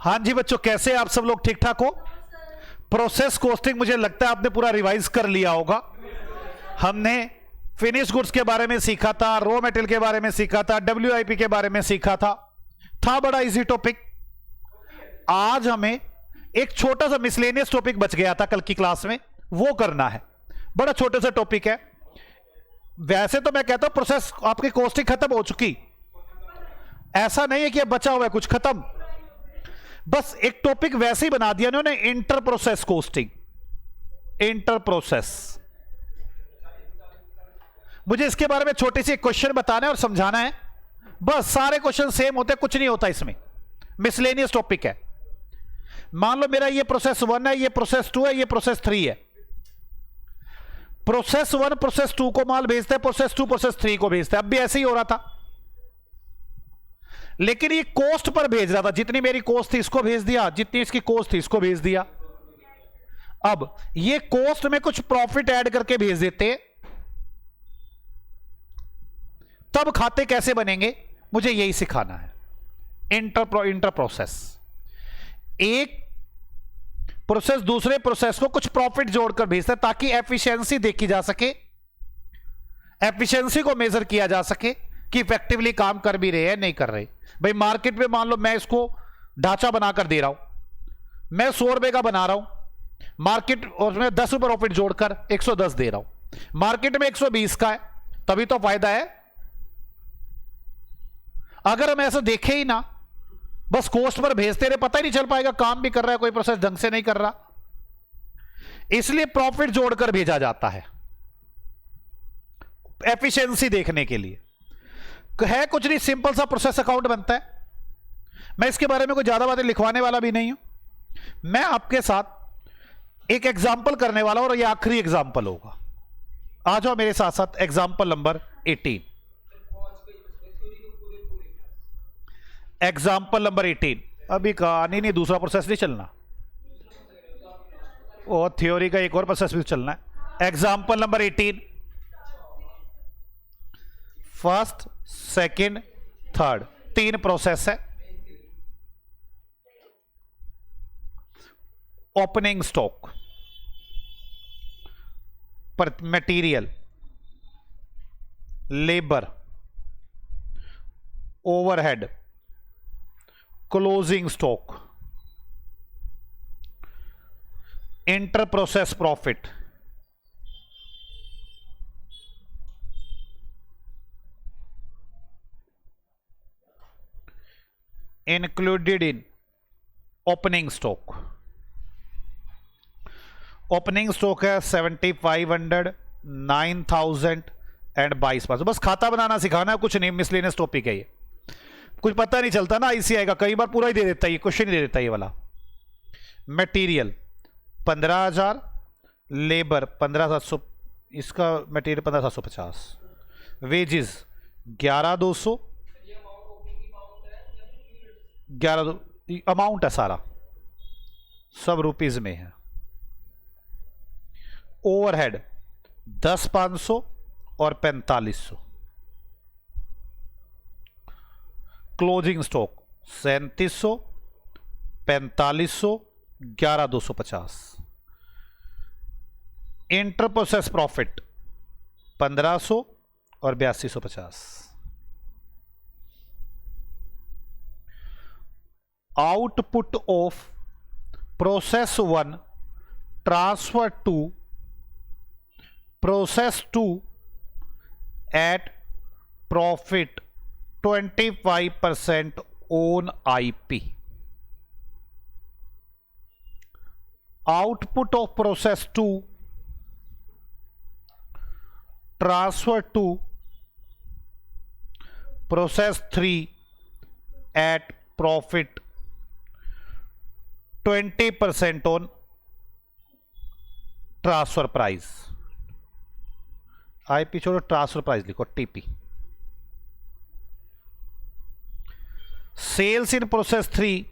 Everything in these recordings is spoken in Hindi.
हाँ जी बच्चों, कैसे आप सब लोग? ठीक ठाक हो? प्रोसेस कॉस्टिंग मुझे लगता है आपने पूरा रिवाइज कर लिया होगा। हमने फिनिश गुड्स के बारे में सीखा था, रॉ मटेरियल के बारे में सीखा था, WIP के बारे में सीखा था बड़ा इजी टॉपिक। आज हमें एक छोटा सा मिसलेनियस टॉपिक बच गया था कल की क्लास में, वो करना है। बड़ा छोटा सा टॉपिक है। वैसे तो मैं कहता हूं प्रोसेस आपकी कॉस्टिंग खत्म हो चुकी, ऐसा नहीं है कि अब बचा हुआ है कुछ खत्म। बस एक टॉपिक वैसे ही बना दिया उन्होंने, inter process costing. Inter process, मुझे इसके बारे में छोटी सी एक क्वेश्चन बताना है और समझाना है। बस सारे क्वेश्चन सेम होते हैं, कुछ नहीं होता इसमें। मिसलेनियस टॉपिक है। मान लो मेरा ये प्रोसेस 1 है, ये प्रोसेस 2 है, ये प्रोसेस 3 है। प्रोसेस 1 प्रोसेस 2 को माल भेजता है, प्रोसेस 2 प्रोसेस 3 को भेजता है। अब भी ऐसे ही हो रहा था, लेकिन ये कॉस्ट पर भेज रहा था। जितनी मेरी कॉस्ट थी इसको भेज दिया, जितनी इसकी कॉस्ट थी इसको भेज दिया। अब ये कॉस्ट में कुछ प्रॉफिट ऐड करके भेज देते, तब खाते कैसे बनेंगे मुझे यही सिखाना है। इंटर प्रोसेस, एक प्रोसेस दूसरे प्रोसेस को कुछ प्रॉफिट जोड़कर भेजता है ताकि एफिशिएंसी देखी जा सके, एफिशिएंसी को मेजर किया जा सके कि इफेक्टिवली काम कर भी रहे हैं नहीं कर रहे। भाई मार्केट में मान लो मैं इसको ढांचा बनाकर दे रहा हूं, मैं 100 रुपए का बना रहा हूं, मार्केट और मैं 10 रुपए प्रॉफिट जोड़कर 110 दे रहा हूं, मार्केट में 120 का है, तभी तो फायदा है। अगर हम ऐसा देखें ही ना, बस कॉस्ट पर भेजते रहे, पता ही नहीं चल पाएगा काम भी कर रहा है कोई प्रोसेस ढंग से नहीं कर रहा। इसलिए प्रॉफिट जोड़कर भेजा जाता है एफिशिएंसी देखने के लिए। है कुछ नहीं, सिंपल सा प्रोसेस अकाउंट बनता है। मैं इसके बारे में कोई ज्यादा बातें लिखवाने वाला भी नहीं हूं। मैं आपके साथ एक एग्जांपल करने वाला हूं और ये आखिरी एग्जांपल होगा। आ जाओ मेरे साथ साथ, एग्जांपल नंबर 18। Example number 18। अभी कहानी नहीं, दूसरा प्रोसेस नहीं चलना, और थ्योरी का एक और प्रोसेस भी चलना है। Example number 18, first second third, 3 process है। Opening stock, material, labour, overhead, closing stock, inter process profit, included in opening stock. Opening stock है 7500, 9000 एंड 22,500। बस खाता बनाना सिखाना है, कुछ नहीं। मिसलेनियस टॉपिक है ये, कुछ पता नहीं चलता ना ICI का, कई बार पूरा ही दे देता है, ये क्वेश्चन ही दे देता है ये वाला। मटेरियल 15,000, लेबर 15,700, इसका मटेरियल 15,750, वेजेस 11,200, 11 अमाउंट है सारा, सब रुपीज में है। ओवरहेड 10,500 और 4500। Closing stock 3700, 4500, 11,250। Inter process profit 1500 और 8250। Output of process 1 transfer to process 2 at profit 25% on IP। Output of process 2 transfer to process 3 at profit 20% on transfer price. IP छोड़ो, ट्रांसफर प्राइस लिखो, TP। Sales in process 3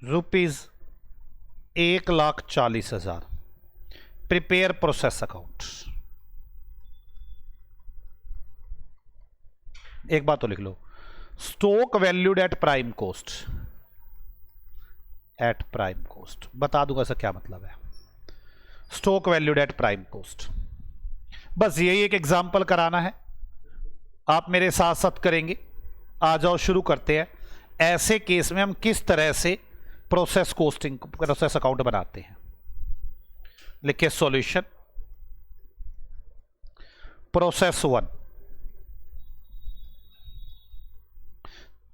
rupees 1,40,000। Prepare process account. एक बात तो लिख लो, stock valued at prime cost, at prime coast. बता दूंगा सर क्या मतलब है stock valued at prime cost. बस यही एक एग्जांपल कराना है, आप मेरे साथ साथ करेंगे। आ जाओ शुरू करते हैं। ऐसे केस में हम किस तरह से प्रोसेस कोस्टिंग, प्रोसेस अकाउंट बनाते हैं। लिखिए सॉल्यूशन, प्रोसेस 1,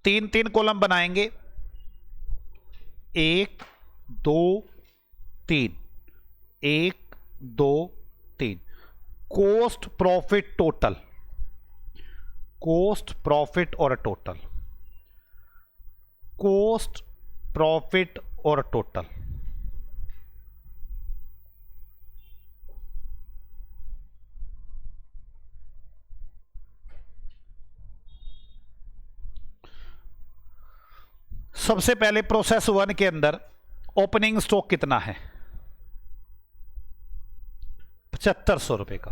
3 कॉलम बनाएंगे, 1 2 3, 1 2 3। Cost profit total, cost profit और टोटल, कोस्ट प्रॉफिट और टोटल। सबसे पहले प्रोसेस 1 के अंदर ओपनिंग स्टॉक कितना है? 7500 रुपए का।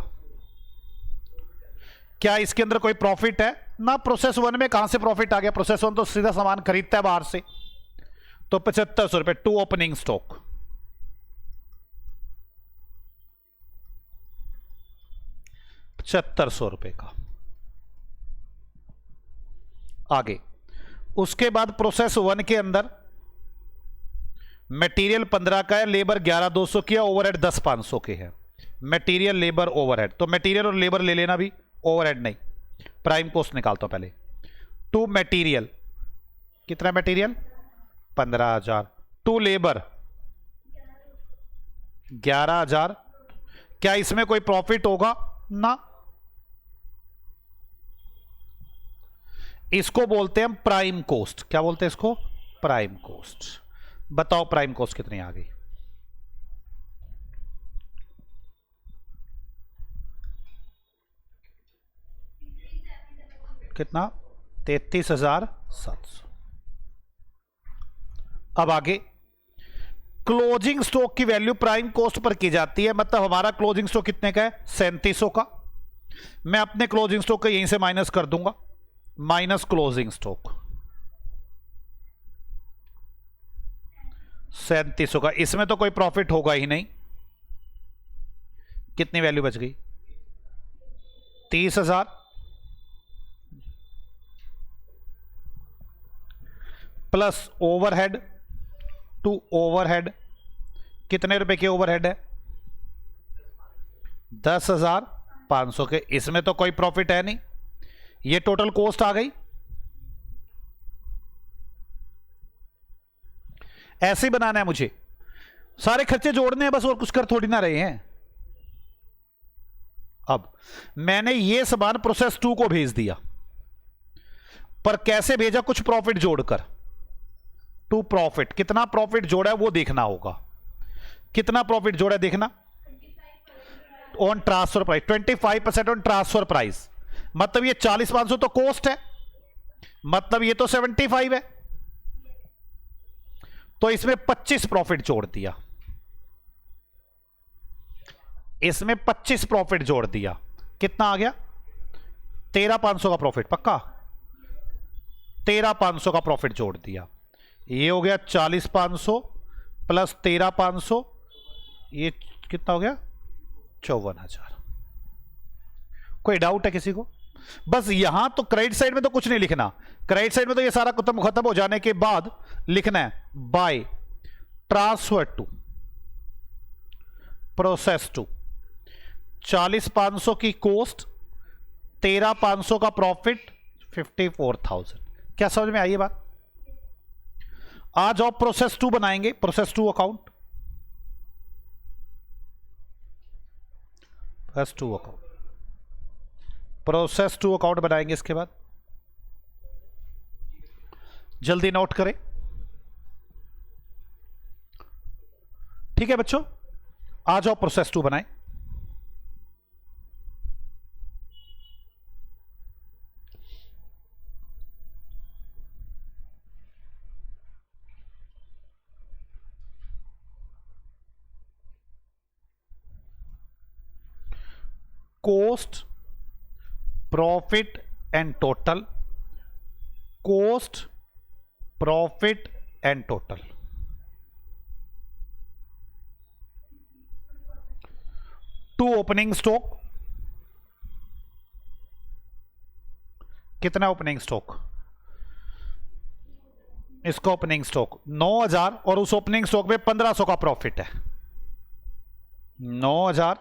क्या इसके अंदर कोई प्रॉफिट है ना? प्रोसेस 1 में कहां से प्रॉफिट आ गया? प्रोसेस 1 तो सीधा सामान खरीदता है बाहर से। तो 7500 रुपए टू ओपनिंग स्टॉक, 7500 रुपए का। आगे उसके बाद प्रोसेस 1 के अंदर मटेरियल 15 का है, लेबर 11200 की है, ओवरहेड 10500 के है। मटेरियल लेबर ओवरहेड, तो मटेरियल और लेबर ले लेना भी, ओवरहेड नहीं। प्राइम कॉस्ट निकालता हूं पहले। टू मटेरियल, कितना मटेरियल? 15000। To labour 11000। क्या इसमें कोई प्रॉफिट होगा? ना। इसको बोलते हैं हम प्राइम कॉस्ट। क्या बोलते हैं इसको? Prime cost. बताओ प्राइम कॉस्ट कितनी आ गई? कितना? 33,700। अब आगे क्लोजिंग स्टॉक की वैल्यू प्राइम कॉस्ट पर की जाती है। मतलब हमारा क्लोजिंग स्टॉक कितने का है? 3700 का। मैं अपने क्लोजिंग स्टॉक को यहीं से माइनस कर दूंगा, माइनस क्लोजिंग स्टॉक 3700 का। इसमें तो कोई प्रॉफिट होगा ही नहीं। कितनी वैल्यू बच गई? 30,000 प्लस ओवरहेड। टू ओवरहेड कितने रुपए के ओवरहेड है? 10,500 के। इसमें तो कोई प्रॉफिट है नहीं। ये टोटल कॉस्ट आ गई। ऐसे ही बनाना है मुझे, सारे खर्चे जोड़ने हैं बस, और कुछ कर थोड़ी ना रहे हैं। अब मैंने ये सामान प्रोसेस 2 को भेज दिया, पर कैसे भेजा? कुछ प्रॉफिट जोड़कर। टू प्रॉफिट, कितना प्रॉफिट जोड़ा है वो देखना होगा। कितना प्रॉफिट जोड़ा है देखना। On transfer price 25% on transfer price. मतलब ये 40,500 तो कॉस्ट है, मतलब ये तो 75 है। तो इसमें 25 प्रॉफिट जोड़ दिया, इसमें 25 प्रॉफिट जोड़ दिया। कितना आ गया? 13,500 का प्रॉफिट। पक्का 13,500 का प्रॉफिट जोड़ दिया। ये हो गया 40,500 प्लस 13,500, ये कितना हो गया? 54,000। कोई डाउट है किसी को? बस यहां तो क्रेडिट साइड में तो कुछ नहीं लिखना। क्रेडिट साइड में तो ये सारा खत्म हो जाने के बाद लिखना है by transfer to process two. 40,500 की कॉस्ट, 13,500 का प्रॉफिट, 54,000। क्या समझ में आई ये बात? आ जाओ प्रोसेस 2 बनाएंगे। Process 2 account, process 2 account, process 2 account बनाएंगे। इसके बाद जल्दी नोट करें, ठीक है बच्चों? आ जाओ प्रोसेस 2 बनाएं। Cost profit and total, cost, profit and total. To opening stock, कितना ओपनिंग स्टॉक? इसका ओपनिंग स्टॉक 9000 और उस ओपनिंग स्टॉक में 1500 का प्रॉफिट है। 9000,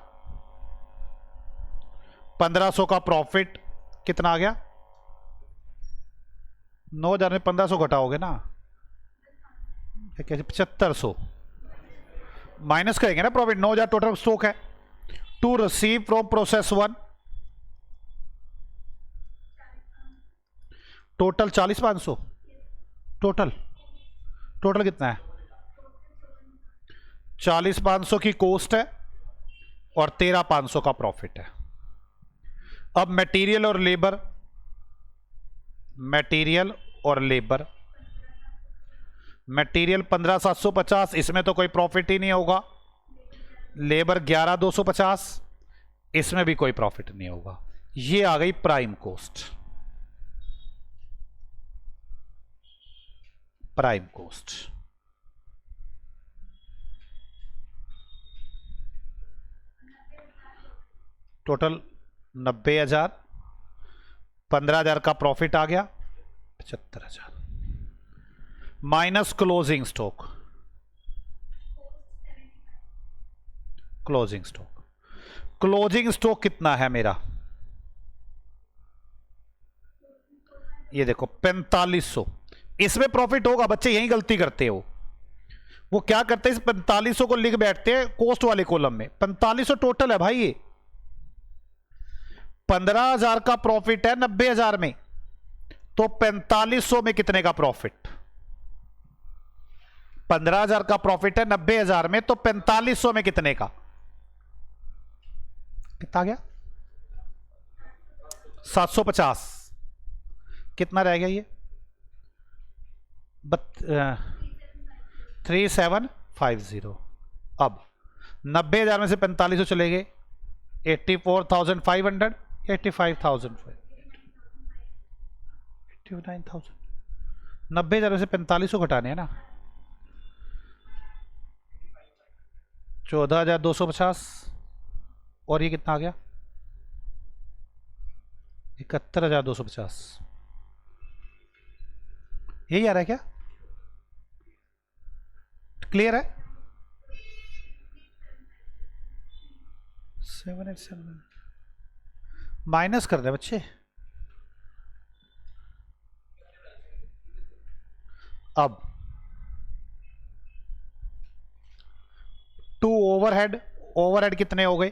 1500 का प्रॉफिट कितना आ गया? 9000 में 1500 घटाओगे ना, कैसे? 7500 माइनस करेंगे ना प्रॉफिट। 9000 टोटल स्टॉक है। To receive from process 1, total 40500। Total कितना है? 40500 की कॉस्ट है और 13500 का प्रॉफिट है। अब मटेरियल और लेबर, मटेरियल 15750, इसमें तो कोई प्रॉफिट ही नहीं होगा। लेबर 11250, इसमें भी कोई प्रॉफिट नहीं होगा। ये आ गई prime cost. Prime cost total 90,000, 15,000 का प्रॉफिट आ गया, 75,000 minus closing stock. Closing stock कितना है मेरा? ये देखो 4500। इसमें प्रॉफिट होगा, बच्चे यही गलती करते हो। वो क्या करते हैं, इस 4500 को लिख बैठते हैं कॉस्ट वाले कॉलम में। 4500 टोटल है भाई। ये 15,000 का प्रॉफिट है 90,000 में, तो 4500 में कितने का प्रॉफिट? 15,000 का प्रॉफिट है 90,000 में, तो 4500 में कितने का? कितना आ गया? 750। कितना रह गया ये? 3750। अब 90,000 में से 4500 चले गए, 84,500, 85,000, 89,000। 90,000 में से 4500 घटाने हैं ना, 14,250। और ये कितना आ गया? 71,250। यही आ रहा है क्या? क्लियर है? 787 माइनस कर दे बच्चे। अब टू ओवरहेड कितने हो गए?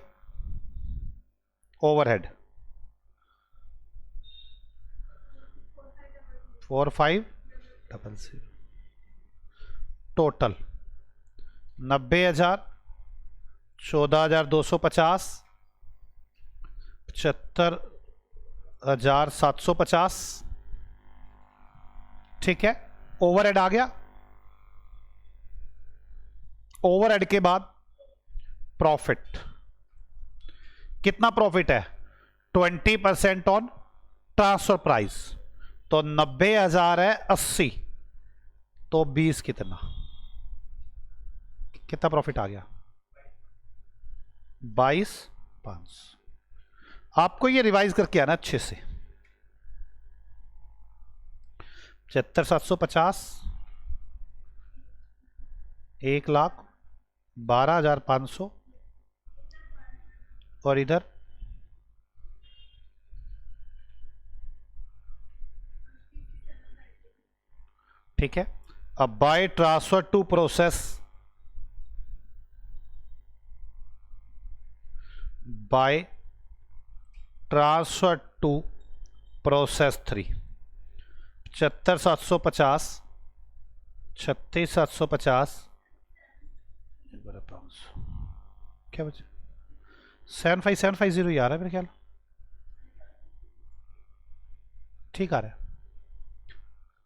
ओवरहेड 4500। टोटल 90,000, 14,250, 75,750। ठीक है, ओवरहेड आ गया। ओवरहेड के बाद प्रॉफिट, कितना प्रॉफिट है? 20% ऑन ट्रांसफर प्राइस, तो 90,000 है 80, तो 20 कितना प्रॉफिट आ गया? 22,500। आपको ये रिवाइज करके आना अच्छे से। 75,750, 1,12,500, और इधर ठीक है। अब by transfer to process, by transfer to process 3, 75,750, 36,750, 500। क्या बचा? 75,750 ही आ रहा है मेरे ख्याल। ठीक आ रहा है।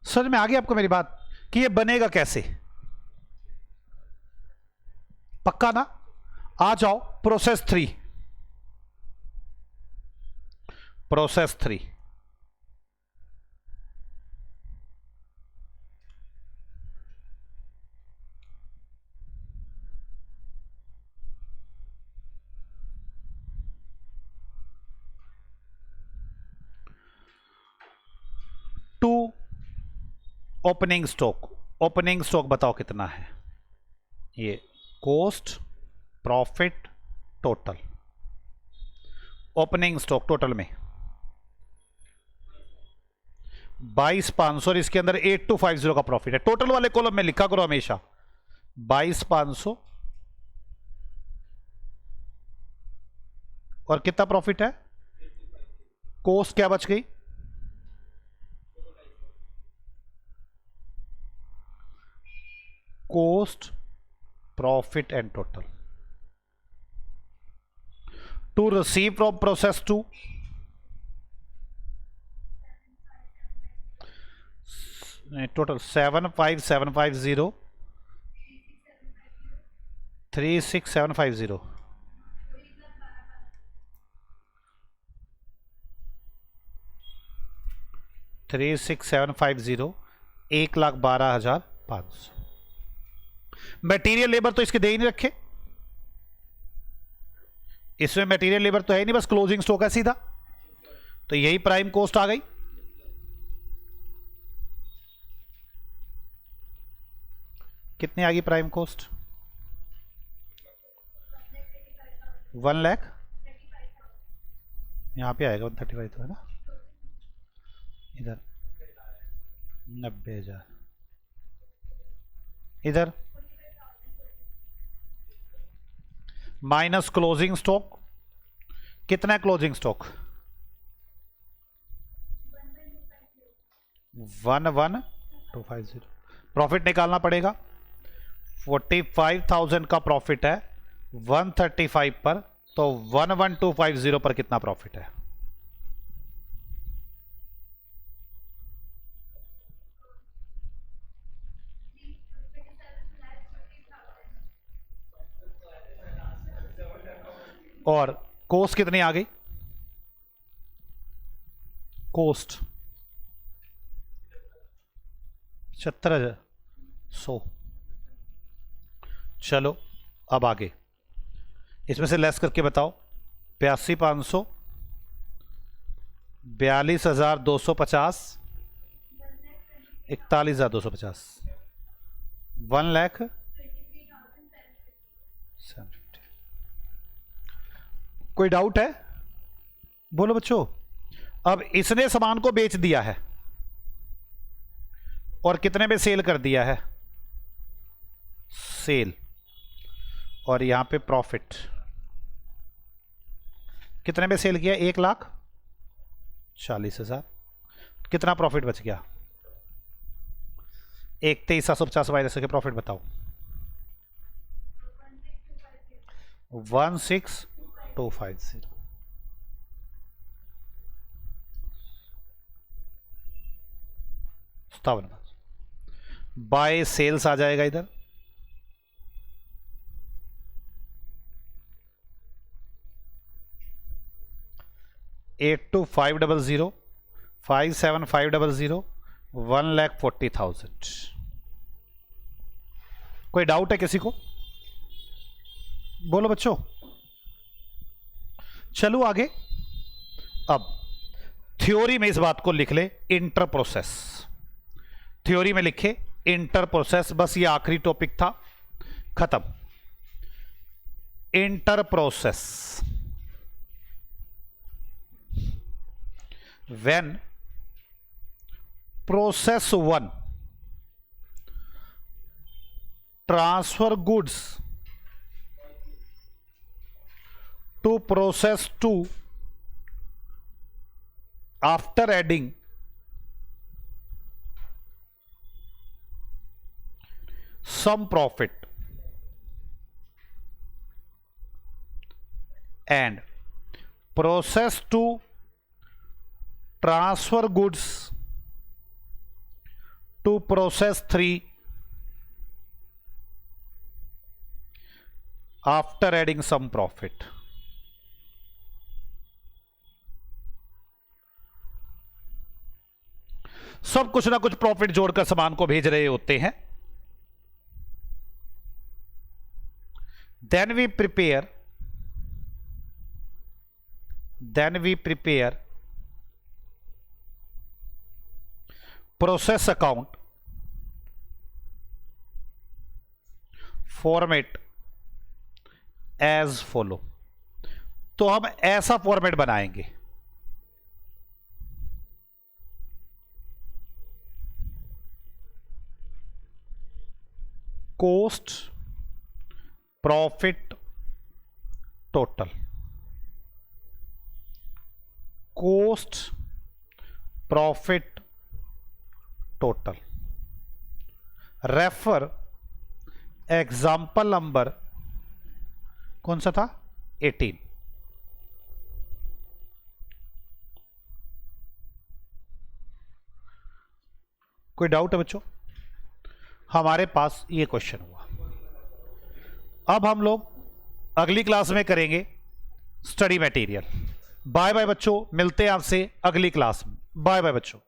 समझ में आ गई आपको मेरी बात कि ये बनेगा कैसे? पक्का ना? आ जाओ प्रोसेस 3। ओपनिंग स्टॉक बताओ कितना है? ये cost, profit, total. Opening stock total में 22,500 और इसके अंदर 8250 का प्रॉफिट है। टोटल वाले कॉलम में लिखा करो हमेशा 22,500 और कितना प्रॉफिट है? कॉस्ट क्या बच गई? Cost, profit and total. To receive from process 2 total 75750 36750 36750 1,12,500। Material labour तो इसके दे ही नहीं रखे, इसमें मटेरियल लेबर तो है नहीं, बस क्लोजिंग स्टॉक है सीधा, तो यही प्राइम कॉस्ट आ गई। कितनी आ गई प्राइम कॉस्ट? 1 लाख, यहां पे आएगा 135 तो है ना, इधर 90,000, इधर माइनस क्लोजिंग स्टॉक। कितना है क्लोजिंग स्टॉक? 11,250। प्रॉफिट निकालना पड़ेगा। 45,000 का प्रॉफिट है 135 पर, तो 11,250 पर कितना प्रॉफिट है? और कॉस्ट कितनी आ गई? कॉस्ट 75,100। चलो अब आगे इसमें से लेस करके बताओ। 82,500, 42,250, 41,250, 1,00,000। कोई डाउट है? बोलो बच्चों। अब इसने सामान को बेच दिया है और कितने में सेल कर दिया है? सेल, और यहां पे प्रॉफिट कितने में सेल किया? 1,40,000। कितना प्रॉफिट बच गया? 23,750 माइनस के प्रॉफिट बताओ। 16,250। बाय सेल्स आ जाएगा इधर, एट टू 500 57,500 1,40,000। कोई डाउट है किसी को? बोलो बच्चों। चलो आगे। अब थ्योरी में इस बात को लिख ले, इंटर प्रोसेस। थ्योरी में लिखे इंटर प्रोसेस, बस ये आखिरी टॉपिक था, खत्म। Inter process, when process 1 transfer goods to process 2 after adding some profit and process 2 transfer goods to process 3 after adding some profit। सब कुछ ना कुछ प्रॉफिट जोड़कर सामान को भेज रहे होते हैं। then we prepare process account format as follow. तो हम ऐसा फॉर्मेट बनाएंगे, cost profit total, cost profit total, refer example number कौन सा था, 18। कोई डाउट है बच्चों? हमारे पास ये क्वेश्चन हुआ। अब हम लोग अगली क्लास में करेंगे स्टडी मटेरियल। बाय बाय बच्चों, मिलते हैं आपसे अगली क्लास में। बाय बाय बच्चों।